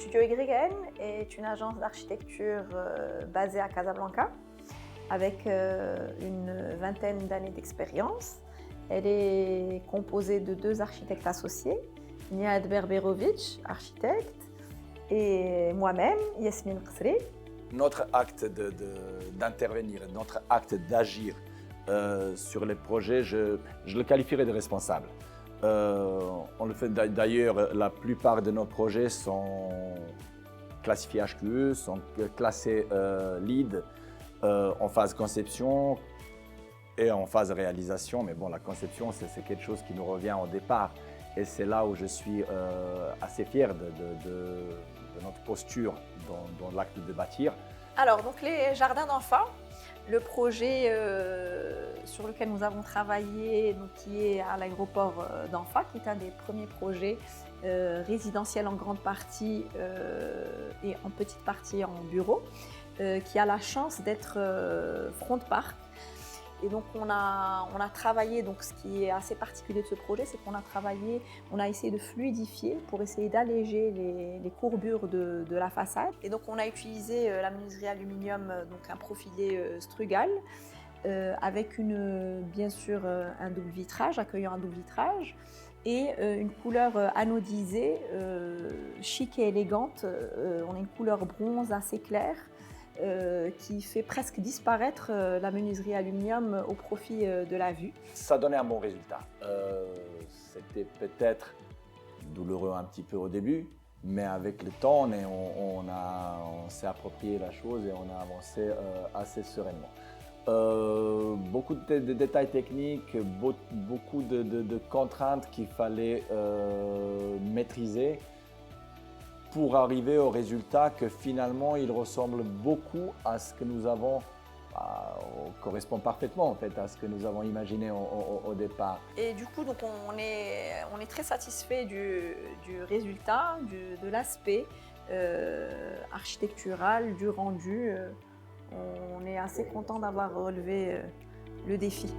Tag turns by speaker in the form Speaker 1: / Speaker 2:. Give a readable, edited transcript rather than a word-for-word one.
Speaker 1: Studio YN est une agence d'architecture basée à Casablanca avec une vingtaine d'années d'expérience. Elle est composée de 2 architectes associés, Niad Berberovic, architecte, et moi-même, Yasmine Qasri.
Speaker 2: Notre acte d'intervenir, notre acte d'agir sur les projets, je le qualifierais de responsable. On le fait d'ailleurs, la plupart de nos projets sont classifiés HQE, sont classés LEED en phase conception et en phase réalisation. Mais bon, la conception, c'est quelque chose qui nous revient au départ. Et c'est là où je suis assez fier de notre posture dans l'acte de bâtir.
Speaker 1: Alors, donc les jardins d'enfants, le projet sur lequel nous avons travaillé, donc, qui est à l'aéroport d'Anfa, qui est un des premiers projets résidentiels en grande partie et en petite partie en bureau, qui a la chance d'être front parc. Et donc on a travaillé, donc ce qui est assez particulier de ce projet, c'est qu'on a travaillé, on a essayé de fluidifier pour essayer d'alléger les courbures de la façade. Et donc on a utilisé la menuiserie aluminium, donc un profilé Strugal, avec bien sûr un double vitrage, accueillant un double vitrage, et une couleur anodisée, chic et élégante. On a une couleur bronze assez claire, qui fait presque disparaître la menuiserie aluminium au profit de la vue.
Speaker 2: Ça donnait un bon résultat. C'était peut-être douloureux un petit peu au début, mais avec le temps, on s'est approprié la chose et on a avancé assez sereinement. Beaucoup de détails techniques, beaucoup de contraintes qu'il fallait maîtriser pour arriver au résultat que finalement il ressemble beaucoup à ce que nous avons, correspond parfaitement en fait à ce que nous avons imaginé au départ.
Speaker 1: Et du coup, donc on est très satisfait du résultat, de l'aspect architectural, du rendu. On est assez content d'avoir relevé le défi.